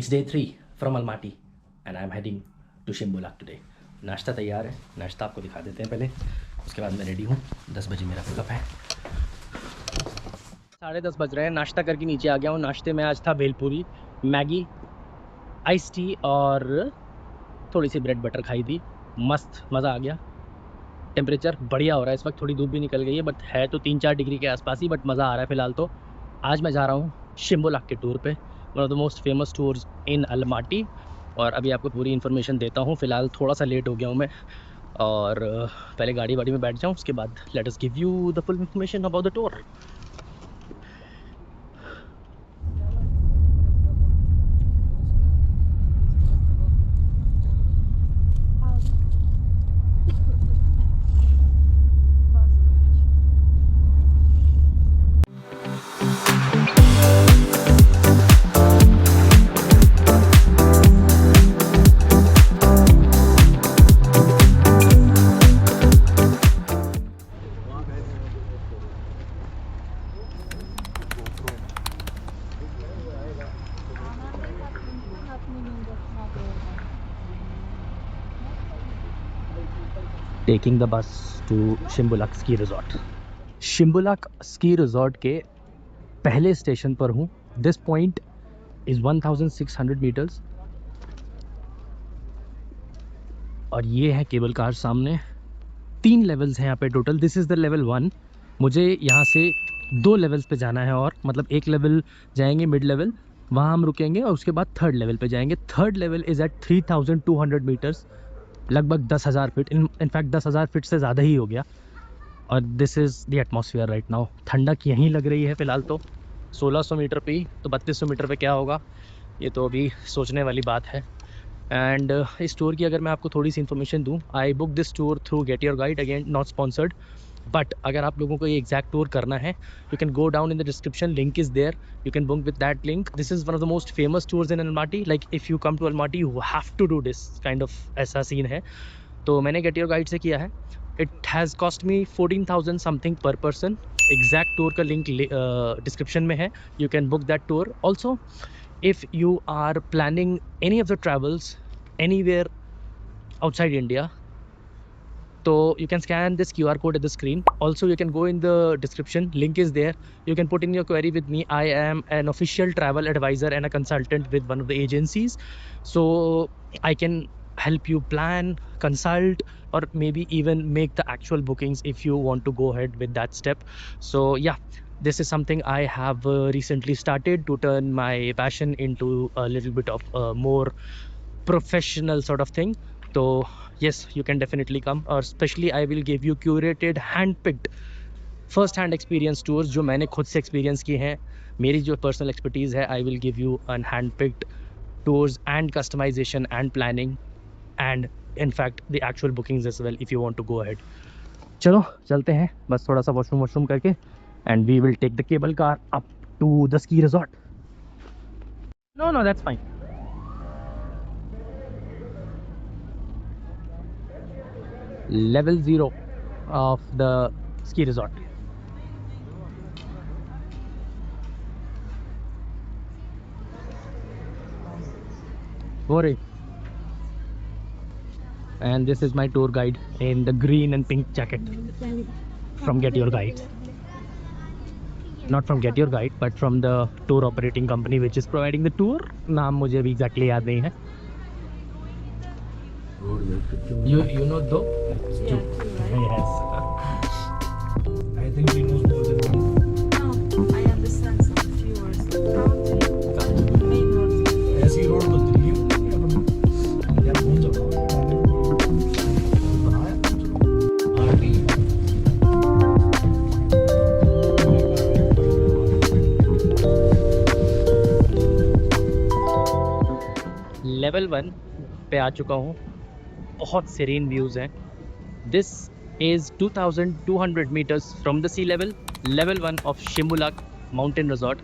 It's day 3 from Almaty and I'm heading to Shimbulak today. नाश्ता तैयार है, नाश्ता आपको दिखा देते हैं पहले, उसके बाद मैं रेडी हूँ। 10 बजे मेरा पिकअप है। 10:30 बज रहे हैं, नाश्ता करके नीचे आ गया हूँ। नाश्ते में आज था भेलपूरी, मैगी, आइस टी और थोड़ी सी ब्रेड बटर खाई थी। मस्त मज़ा आ गया। टेम्परेचर बढ़िया हो रहा है इस वक्त, थोड़ी धूप भी निकल गई है, बट है तो 3-4 डिग्री के आसपास ही, बट मज़ा आ रहा है फ़िलहाल तो। आज मैं जा रहा हूँ शिम्बुलाक के टूर पे, one of the most famous tours in Almaty, और अभी आपको पूरी इन्फॉर्मेशन देता हूँ। फ़िलहाल थोड़ा सा लेट हो गया हूँ मैं, और पहले गाड़ी में बैठ जाऊँ, उसके बाद let us give you the full information about the tour. Taking the bus to Shymbulak ski resort. Shymbulak ski resort के पहले स्टेशन पर हूँ। दिस पॉइंट इज़ 1600 मीटर्स और ये है केबल कार सामने। 3 लेवल्स हैं यहाँ पे total. This is the level 1। मुझे यहाँ से 2 लेवल्स पे जाना है, और मतलब एक लेवल जाएंगे मिड लेवल, वहाँ हम रुकेंगे, और उसके बाद 3rd लेवल पे जाएंगे। 3rd level is eight 3200 metres, लगभग 10,000 फीट। इनफैक्ट 10,000 फीट से ज़्यादा ही हो गया। और this is the atmosphere right now. ठंडक यहीं लग रही है फ़िलहाल तो। 1600 मीटर पे ही, तो 3200 मीटर पे क्या होगा, ये तो अभी सोचने वाली बात है। एंड इस टूर की अगर मैं आपको थोड़ी सी इन्फॉर्मेशन दूँ, I book this tour through GetYourGuide, again not sponsored, but अगर आप लोगों को ये एग्जैक्ट टूर करना है, you can go down in the description, link is there, you can book with that link. This is one of the most famous tours in Almaty, like if you come to Almaty you have to do this kind of, ऐसा scene है। तो मैंने get your guide से किया है। It has cost me 14,000 something पर person. Exact tour का link description में है, you can book that tour. Also if you are planning any of the travels anywhere outside India, so you can scan this QR code at the screen. Also you can go in the description, link is there, you can put in your query with me. I am an official travel advisor and a consultant with one of the agencies, so I can help you plan, consult, or maybe even make the actual bookings if you want to go ahead with that step. So yeah, this is something I have recently started to turn my passion into a little bit of a more professional sort of thing. So yes, you can definitely come, or especially I will give you curated, hand-picked, first-hand experience tours जो मैंने खुद से experience की हैं। मेरी जो personal expertise है, I will give you an hand-picked tours and customization and planning, and in fact the actual bookings as well if you want to go ahead. चलो चलते हैं, बस थोड़ा सा वॉशरूम करके, and we will take the cable car up to the ski resort. No, that's fine. Level 0 of the ski resort. Worry. And this is my tour guide in the green and pink jacket from Get Your Guide. Not from Get Your Guide, but from the tour operating company which is providing the tour. नाम मुझे अभी exactly याद नहीं है. You know though? Yes. I think we know more than one. No, I understand some few words. Country, main road. ऐसी road बनती है यार, कौन सा बनाया आरटी। लेवल 1 पे आ चुका हूँ। बहुत सीरीन व्यूज़ हैं। This is 2200 metres from the sea level, level 1 of Shymbulak mountain resort,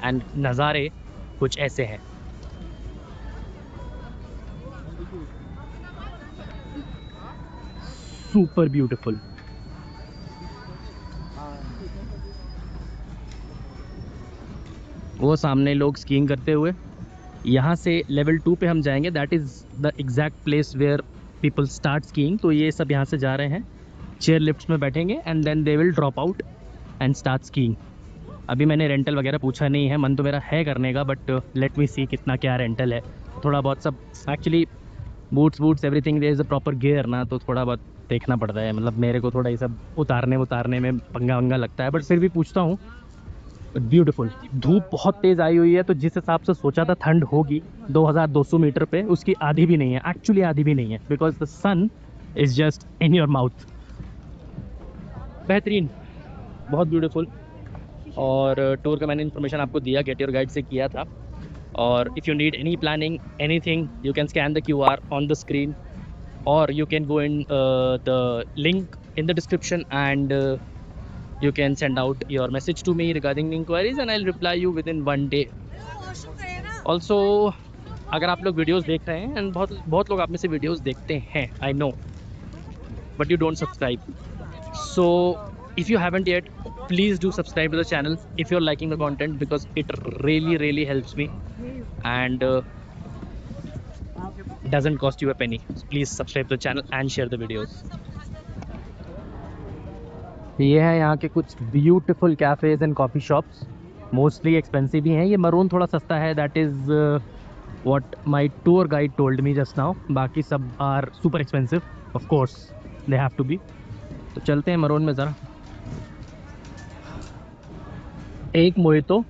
and नज़ारे कुछ ऐसे हैं। Super beautiful. वो सामने लोग स्कीइंग करते हुए, यहाँ से लेवल 2 पे हम जाएंगे, that is the exact place where people start skiing. तो ये सब यहाँ से जा रहे हैं, चेयर लिफ्ट्स में बैठेंगे and then they will drop out and start skiing. अभी मैंने रेंटल वगैरह पूछा नहीं है, मन तो मेरा है करने का, बट लेट मी सी कितना क्या रेंटल है। थोड़ा बहुत सब actually boots everything there is a proper gear ना, तो थोड़ा बहुत देखना पड़ता है। मतलब मेरे को थोड़ा ये सब उतारने में पंगा वंगा लगता है, बट फिर भी पूछता हूँ। ब्यूटीफुल। धूप बहुत तेज़ आई हुई है, तो जिस हिसाब से सोचा था ठंड होगी 2200 मीटर पे, उसकी आधी भी नहीं है, एक्चुअली आधी भी नहीं है, because the sun is just in your mouth. बेहतरीन, बहुत ब्यूटीफुल। और टूर का मैंने इन्फॉर्मेशन आपको दिया, गेट योर गाइड से किया था। और if you need any planning anything, you can scan the QR on the screen, or you can go in the link in the description and you can send out your message to me regarding the inquiries and I'll reply you within 1 day. Also, अगर आप लोग videos देख रहे हैं, and बहुत लोग आप में से वीडियोस देखते हैं, I know, but you don't subscribe, so if you haven't yet, please do subscribe to the channel if you're liking the content, because it really helps me and doesn't cost you a penny. Please subscribe to the channel and share the videos. ये है यहाँ के कुछ beautiful cafes and coffee shops, mostly expensive ही हैं। ये मरून थोड़ा सस्ता है, that is what my tour guide told me just now. बाकी सब are super expensive, of course they have to be. तो चलते हैं मरून में ज़रा। एक मोहितो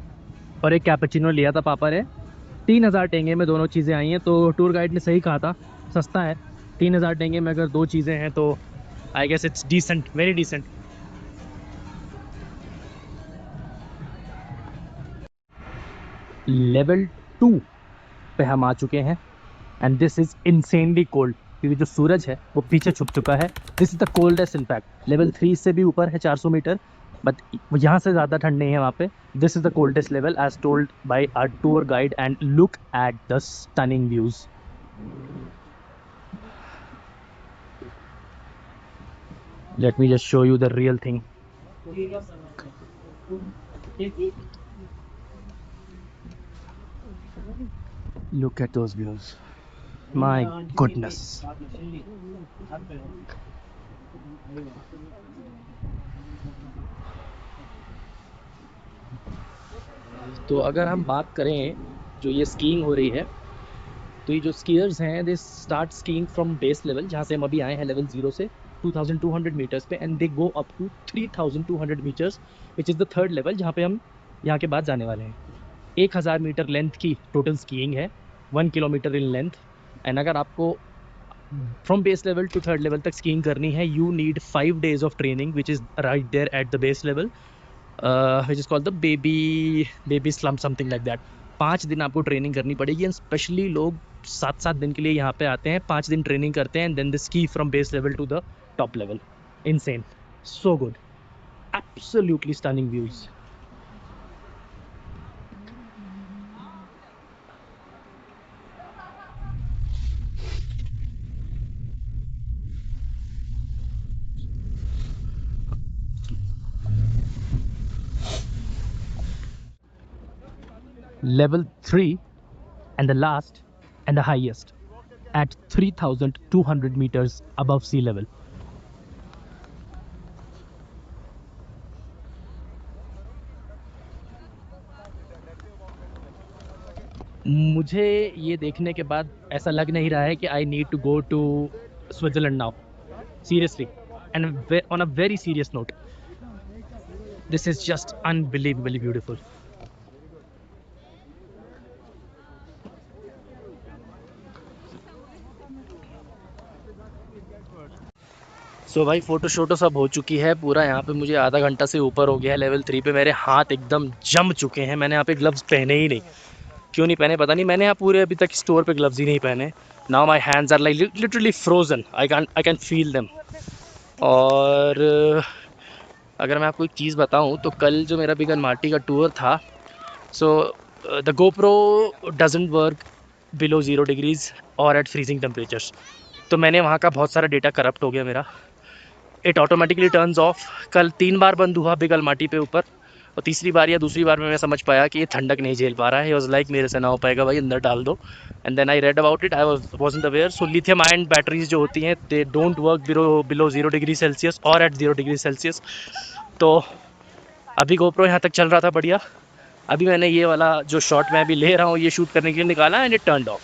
और एक कैपेचिनो लिया था पापा ने, 3000 टेंगे में दोनों चीज़ें आई हैं। तो टूर गाइड ने सही कहा था, सस्ता है। 3000 टेंगे में अगर दो चीज़ें हैं तो I guess it's decent, very decent. Level 2 पे हम आ चुके हैं and this is insanely cold, क्योंकि जो सूरज है वो पीछे छुप चुका है। This is the coldest in fact. Level 3 से भी ऊपर है 400 मीटर, बट यहाँ से ज़्यादा ठंड नहीं है वहाँ पे। This is the coldest level as told by our tour guide and look at the stunning views. Let me just show you the real thing. Look at those views. My goodness. तो अगर हम बात करें जो ये skiing हो रही है, तो ये जो स्कीयर्स हैं they start skiing from base level, जहाँ से हम अभी आए हैं लेवल 0 से 2200 मीटर्स पे, and they go up to 3200 metres which is the third level, जहाँ पे हम यहाँ के बाद जाने वाले हैं। 1000 मीटर लेंथ की टोटल स्कीइंग है, 1 किलोमीटर इन लेंथ। एंड अगर आपको from base level to third level तक स्कीइंग करनी है, you need 5 days of training which is right there at the base level, which is called the baby slump, something like that. 5 दिन आपको training करनी पड़ेगी, and specially लोग 7 दिन के लिए यहाँ पे आते हैं, 5 दिन ट्रेनिंग करते हैं, and then the ski from base level to the top level. Insane, so good, absolutely stunning views. Level 3 and the last and the highest at 3200 meters above sea level. मुझे ये देखने के बाद ऐसा लग नहीं रहा है कि I need to go to Switzerland now, seriously, and on a very serious note, this is just unbelievably beautiful. So भाई फ़ोटो शोटो सब हो चुकी है पूरा। यहाँ पे मुझे आधा घंटा से ऊपर हो गया है लेवल 3 पे। मेरे हाथ एकदम जम चुके हैं, मैंने यहाँ पे ग्लव्स पहने ही नहीं। क्यों नहीं पहने पता नहीं, मैंने यहाँ पूरे अभी तक स्टोर पे ग्लव्स ही नहीं पहने। Now my hands are like literally frozen, I can feel them. और अगर मैं आपको एक चीज़ बताऊँ तो कल जो मेरा बिग एंड मार्टी का टूर था, so the GoPro doesn't work below 0 degrees और एट फ्रीजिंग टेम्परेचर्स। तो मैंने वहाँ का बहुत सारा डेटा करप्ट हो गया मेरा। It automatically turns of. कल 3 बार बंद हुआ बिग अलमाटी पे ऊपर, और तीसरी बार या दूसरी बार में मैं समझ पाया कि ये ठंडक नहीं झेल पा रहा है। वाज लाइक मेरे से ना हो पाएगा भाई, अंदर डाल दो। And then I read about it, I wasn't aware. So lithium ion batteries जो होती हैं they don't work below 0 degree Celsius और एट 0 डिग्री सेल्सियस। तो अभी गोप्रो यहाँ तक चल रहा था बढ़िया। अभी मैंने ये वाला जो शॉट मैं अभी ले रहा हूँ ये शूट करने के लिए निकाला एंड इट टर्न्ड ऑफ।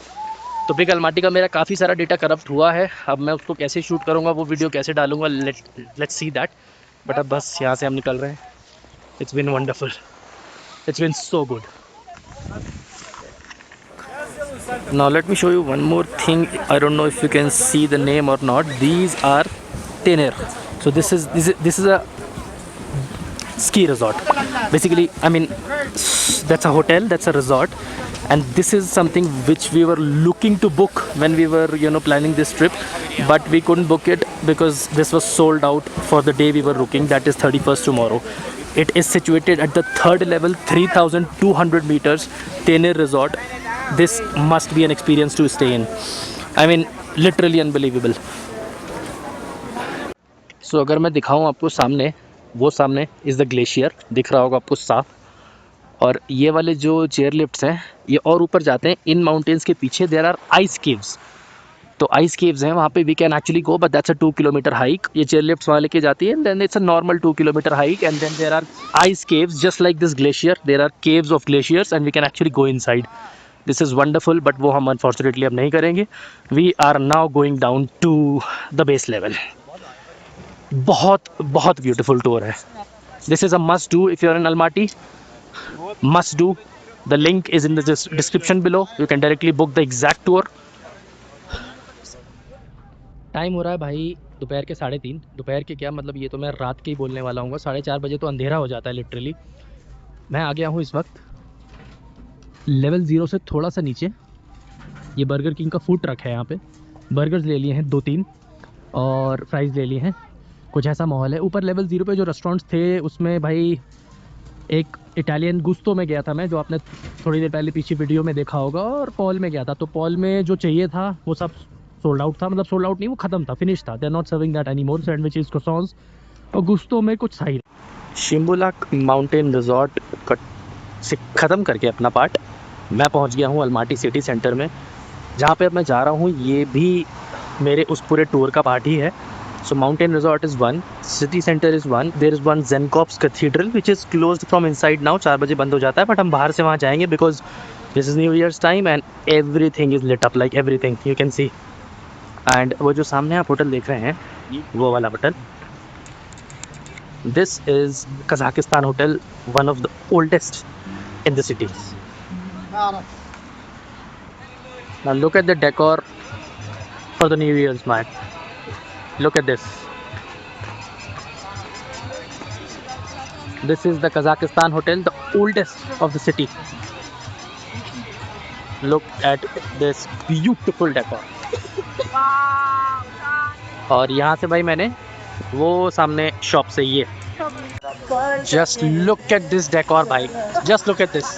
तो बिग अलमाटी का मेरा काफ़ी सारा डेटा करप्ट हुआ है। अब मैं उसको कैसे शूट करूँगा, वो वीडियो कैसे डालूंगा, लेट्स सी दैट। बट अब बस यहाँ से हम निकल रहे हैं। It's been wonderful, it's been so good. Now let me show you one more thing. I don't know if you can see the name or not. These are tenor. So this is a ski resort basically. I mean, that's a hotel, that's a resort, and this is something which we were looking to book when we were planning this trip, but we couldn't book it because this was sold out for the day we were looking, that is 31st tomorrow. It is situated at the third level, 3200 meters, Tener resort. This must be an experience to stay in. I mean, literally unbelievable. So अगर मैं दिखाऊं आपको सामने, वो सामने is the glacier, दिख रहा होगा आपको साफ। और ये वाले जो चेयर लिफ्ट्स हैं ये और ऊपर जाते हैं। इन माउंटेन्स के पीछे देयर आर आइस केव्स। तो आइस केव्स हैं वहाँ पे we can actually go, but that's a 2 kilometre hike. ये चेयर लिफ्ट्स वहाँ लेके जाती है and then it's a normal 2 kilometre hike and then there are ice caves just like this glacier. There are caves of glaciers and we can actually go inside. This is wonderful, but वो हम unfortunately अब नहीं करेंगे। We are now going down to the base level. बहुत बहुत beautiful tour है। This is a must do if you're in Almaty. Must do. The link is in the description below. You can directly book the exact tour. Time हो रहा है भाई दोपहर के 3:30। दोपहर के क्या मतलब, ये तो मैं रात के ही बोलने वाला हूँ। 4:30 बजे तो अंधेरा हो जाता है लिटरली। मैं आ गया हूँ इस वक्त लेवल 0 से थोड़ा सा नीचे। ये बर्गर किंग का फूड ट्रक है। यहाँ पे बर्गर्स ले लिए हैं 2-3 और फ्राइज़ ले लिए हैं। कुछ ऐसा माहौल है। ऊपर लेवल 0 पे जो रेस्टोरेंट्स थे उसमें भाई एक इटालियन गुस्तो में गया था मैं, जो आपने थोड़ी देर पहले पीछे वीडियो में देखा होगा, और पॉल में गया था। तो पॉल में जो चाहिए था वो सब सोल्ड आउट था। मतलब सोल्ड आउट नहीं, वो ख़त्म था, फिनिश था। They are not serving that any more. Sandwiches, croissants. और गुस्तो में कुछ सही। शिम्बुलाक माउंटेन रिजॉर्ट से ख़त्म करके अपना पार्ट मैं पहुँच गया हूँ अलमाटी सिटी सेंटर में, जहाँ पर अब मैं जा रहा हूँ। ये भी मेरे उस पूरे टूर का पार्ट ही है। So mountain resort is one, city center is one, there is one Zenkops cathedral which is closed from inside now. 4 बजे बंद हो जाता है, but हम बाहर से वहाँ जाएंगे because this is New Year's time and everything is lit up, like everything you can see. And वो जो सामने आप होटल देख रहे हैं वो वाला hotel, this is Kazakhstan hotel, one of the oldest in the city. Now look at the decor for the New Year's man. Look at this. This is the Kazakhstan hotel, the oldest of the city. Look at this beautiful decor. और यहाँ से भाई मैंने वो सामने shop से ये just look at this decor भाई. Just look at this.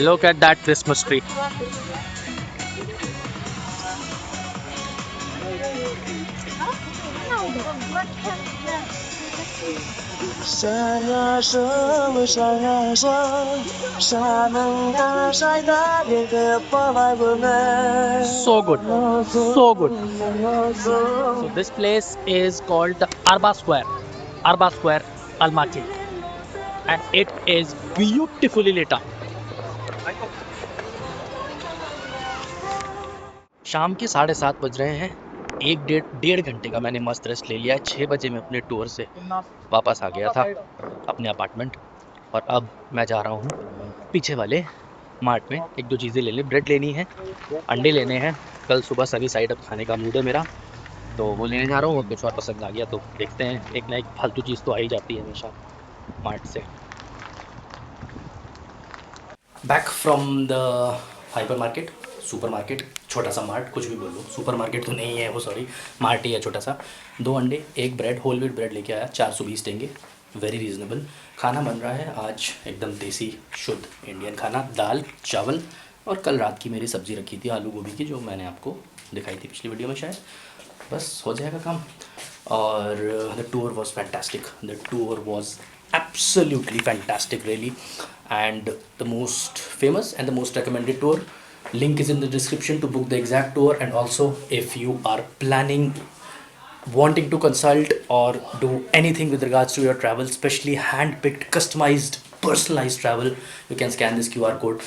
Look at that Christmas tree. So good, so good. So this place is called the Arba Square, Almaty, and it is beautifully lit up. शाम के 7:30 बज रहे हैं। डेढ़ घंटे का मैंने मस्त रेस्ट ले लिया है। 6 बजे मैं अपने टूर से वापस आ गया था अपने अपार्टमेंट, और अब मैं जा रहा हूँ पीछे वाले मार्ट में 1-2 चीज़ें ले ली। ब्रेड लेनी है, अंडे लेने हैं। कल सुबह सभी साइड अप खाने का मूड है मेरा, तो वो लेने जा रहा हूँ। कुछ और पसंद आ गया तो देखते हैं। एक ना एक फालतू चीज़ तो आ ही जाती है हमेशा मार्ट से। Back from the hyper market, super market, छोटा सा मार्ट, कुछ भी बोल लो। सुपर मार्केट तो नहीं है वो, सॉरी, मार्ट ही है छोटा सा। 2 अंडे, 1 ब्रेड, होल व्हीट ब्रेड लेके आया, 420 देंगे, वेरी रीज़नेबल। खाना बन रहा है आज एकदम देसी शुद्ध इंडियन खाना, दाल चावल, और कल रात की मेरी सब्ज़ी रखी थी आलू गोभी की, जो मैंने आपको दिखाई थी पिछली वीडियो में शायद। बस हो जाएगा काम। और the tour was fantastic, the tour was absolutely fantastic really, and the most famous and the most recommended tour, link is in the description to book the exact tour. And also if you are planning, wanting to consult or do anything with regards to your travel, especially hand-picked, customized, personalized travel, you can scan this QR code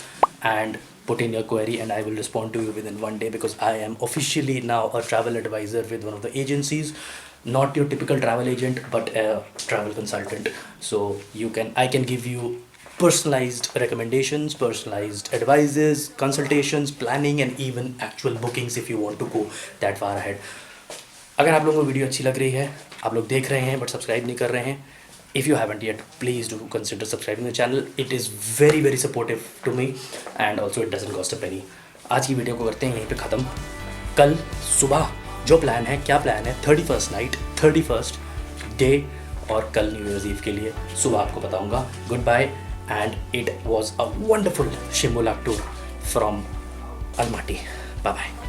and put in your query, and I will respond to you within 1 day, because I am officially now a travel advisor with one of the agencies, not your typical travel agent but a travel consultant. So I can give you personalized recommendations, personalized advices, consultations, planning, and even actual bookings if you want to go that far ahead. अगर आप लोगों को video अच्छी लग रही है, आप लोग देख रहे हैं बट सब्सक्राइब नहीं कर रहे हैं, if you haven't yet, please do consider subscribing the channel. It is very very supportive to me and also it doesn't cost a penny. आज की वीडियो को करते हैं यहीं पे ख़त्म. कल सुबह जो प्लान है, क्या प्लान है 31st नाइट, 31st डे और कल न्यू ईयर्स ईव के लिए सुबह आपको बताऊंगा. Goodbye, and it was a wonderful Shymbulak tour from Almaty. Bye bye.